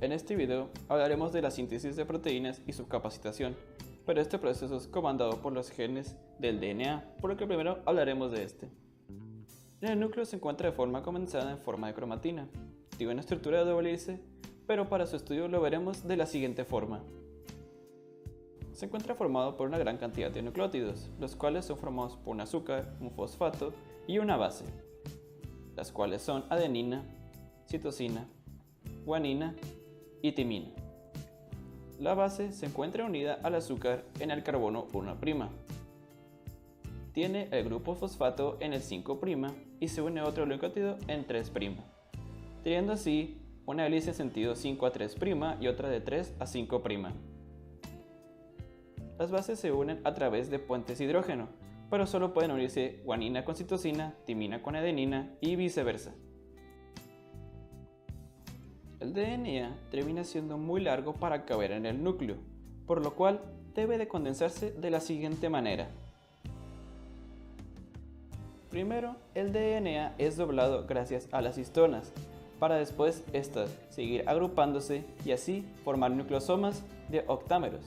En este video hablaremos de la síntesis de proteínas y su capacitación, pero este proceso es comandado por los genes del DNA, por lo que primero hablaremos de este. En el núcleo se encuentra de forma condensada en forma de cromatina. Tiene una estructura de doble hélice, pero para su estudio lo veremos de la siguiente forma. Se encuentra formado por una gran cantidad de nucleótidos, los cuales son formados por un azúcar, un fosfato y una base, las cuales son adenina, citosina, guanina y timina. La base se encuentra unida al azúcar en el carbono 1'. Tiene el grupo fosfato en el 5' y se une a otro nucleótido en 3', teniendo así una hélice sentido 5 a 3' y otra de 3 a 5'. Las bases se unen a través de puentes de hidrógeno, pero solo pueden unirse guanina con citosina, timina con adenina y viceversa. El DNA termina siendo muy largo para caber en el núcleo, por lo cual debe de condensarse de la siguiente manera. Primero, el DNA es doblado gracias a las histonas, para después estas seguir agrupándose y así formar nucleosomas de octámeros.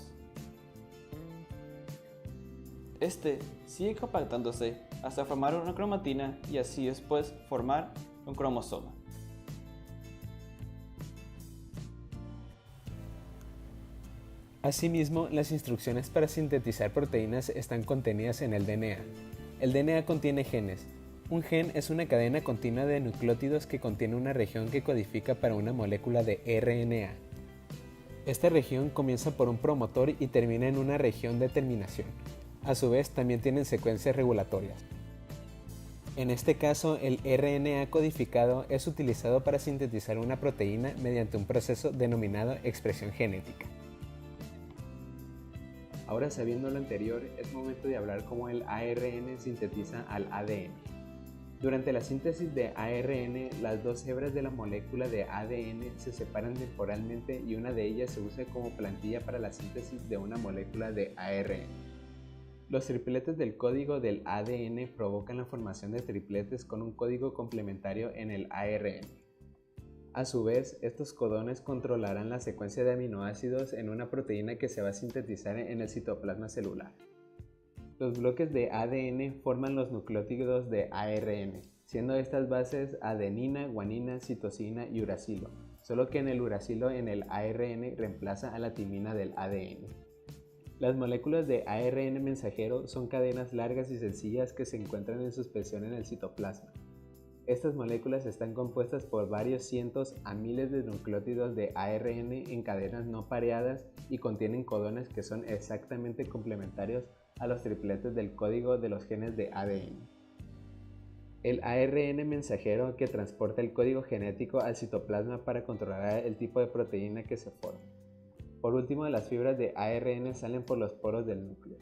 Este sigue compactándose hasta formar una cromatina y así después formar un cromosoma. Asimismo, las instrucciones para sintetizar proteínas están contenidas en el DNA. El DNA contiene genes. Un gen es una cadena continua de nucleótidos que contiene una región que codifica para una molécula de RNA. Esta región comienza por un promotor y termina en una región de terminación. A su vez, también tienen secuencias regulatorias. En este caso, el RNA codificado es utilizado para sintetizar una proteína mediante un proceso denominado expresión genética. Ahora, sabiendo lo anterior, es momento de hablar cómo el ARN sintetiza al ADN. Durante la síntesis de ARN, las dos hebras de la molécula de ADN se separan temporalmente y una de ellas se usa como plantilla para la síntesis de una molécula de ARN. Los tripletes del código del ADN provocan la formación de tripletes con un código complementario en el ARN. A su vez, estos codones controlarán la secuencia de aminoácidos en una proteína que se va a sintetizar en el citoplasma celular. Los bloques de ADN forman los nucleótidos de ARN, siendo estas bases adenina, guanina, citosina y uracilo, solo que en el uracilo en el ARN reemplaza a la timina del ADN. Las moléculas de ARN mensajero son cadenas largas y sencillas que se encuentran en suspensión en el citoplasma. Estas moléculas están compuestas por varios cientos a miles de nucleótidos de ARN en cadenas no pareadas y contienen codones que son exactamente complementarios a los tripletes del código de los genes de ADN. El ARN mensajero que transporta el código genético al citoplasma para controlar el tipo de proteína que se forma. Por último, las fibras de ARN salen por los poros del núcleo.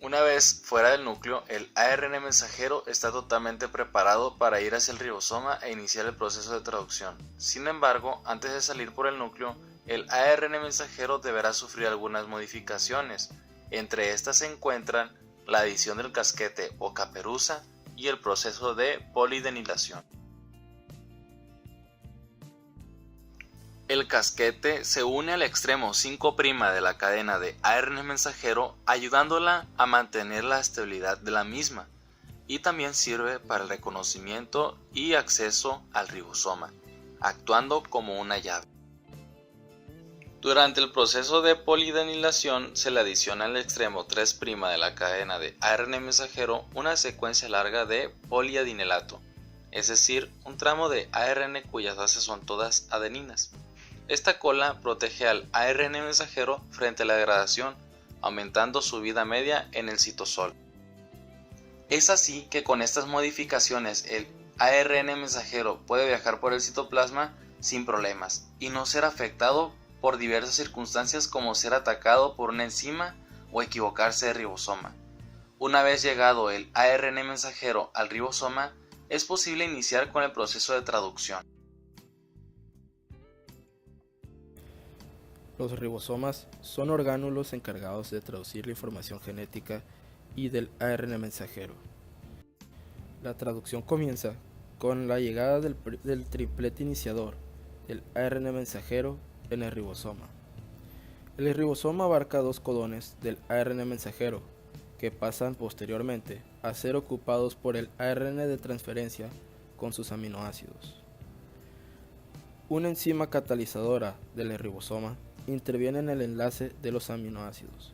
Una vez fuera del núcleo, el ARN mensajero está totalmente preparado para ir hacia el ribosoma e iniciar el proceso de traducción. Sin embargo, antes de salir por el núcleo, el ARN mensajero deberá sufrir algunas modificaciones. Entre estas se encuentran la adición del casquete o caperuza y el proceso de polidenilación. El casquete se une al extremo 5' de la cadena de ARN mensajero, ayudándola a mantener la estabilidad de la misma, y también sirve para el reconocimiento y acceso al ribosoma, actuando como una llave. Durante el proceso de polidenilación se le adiciona al extremo 3' de la cadena de ARN mensajero una secuencia larga de poliadinelato, es decir, un tramo de ARN cuyas bases son todas adeninas. Esta cola protege al ARN mensajero frente a la degradación, aumentando su vida media en el citosol. Es así que con estas modificaciones el ARN mensajero puede viajar por el citoplasma sin problemas y no ser afectado por diversas circunstancias como ser atacado por una enzima o equivocarse de ribosoma. Una vez llegado el ARN mensajero al ribosoma, es posible iniciar con el proceso de traducción. Los ribosomas son orgánulos encargados de traducir la información genética y del ARN mensajero. La traducción comienza con la llegada del triplete iniciador del ARN mensajero en el ribosoma. El ribosoma abarca 2 codones del ARN mensajero, que pasan posteriormente a ser ocupados por el ARN de transferencia con sus aminoácidos. Una enzima catalizadora del ribosoma interviene en el enlace de los aminoácidos.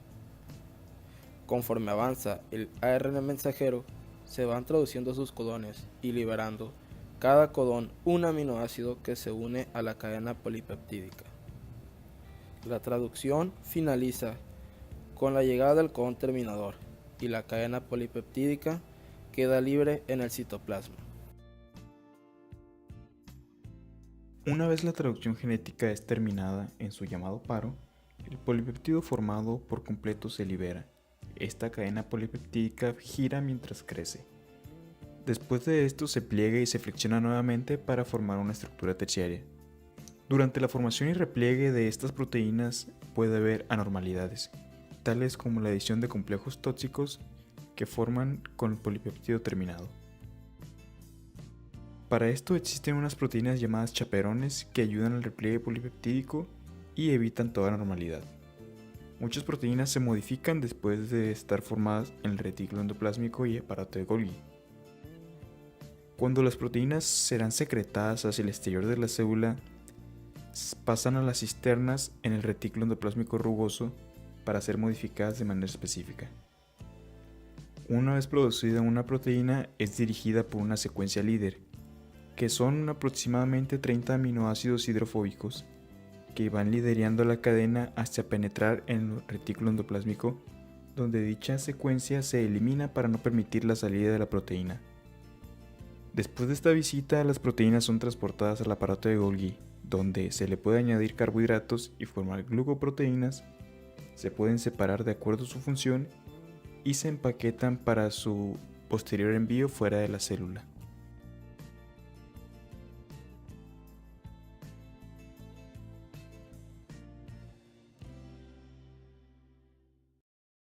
Conforme avanza el ARN mensajero, se van traduciendo sus codones y liberando cada codón un aminoácido que se une a la cadena polipeptídica. La traducción finaliza con la llegada del codón terminador y la cadena polipeptídica queda libre en el citoplasma. Una vez la traducción genética es terminada en su llamado paro, el polipeptido formado por completo se libera. Esta cadena polipeptídica gira mientras crece. Después de esto se pliega y se flexiona nuevamente para formar una estructura terciaria. Durante la formación y repliegue de estas proteínas puede haber anormalidades, tales como la adición de complejos tóxicos que forman con el polipeptido terminado. Para esto existen unas proteínas llamadas chaperones que ayudan al repliegue polipeptídico y evitan toda anormalidad. Muchas proteínas se modifican después de estar formadas en el retículo endoplásmico y aparato de Golgi. Cuando las proteínas serán secretadas hacia el exterior de la célula, pasan a las cisternas en el retículo endoplásmico rugoso para ser modificadas de manera específica. Una vez producida una proteína, es dirigida por una secuencia líder, que son aproximadamente 30 aminoácidos hidrofóbicos que van liderando la cadena hasta penetrar en el retículo endoplásmico, donde dicha secuencia se elimina para no permitir la salida de la proteína. Después de esta visita, las proteínas son transportadas al aparato de Golgi, donde se le puede añadir carbohidratos y formar glucoproteínas, se pueden separar de acuerdo a su función y se empaquetan para su posterior envío fuera de la célula.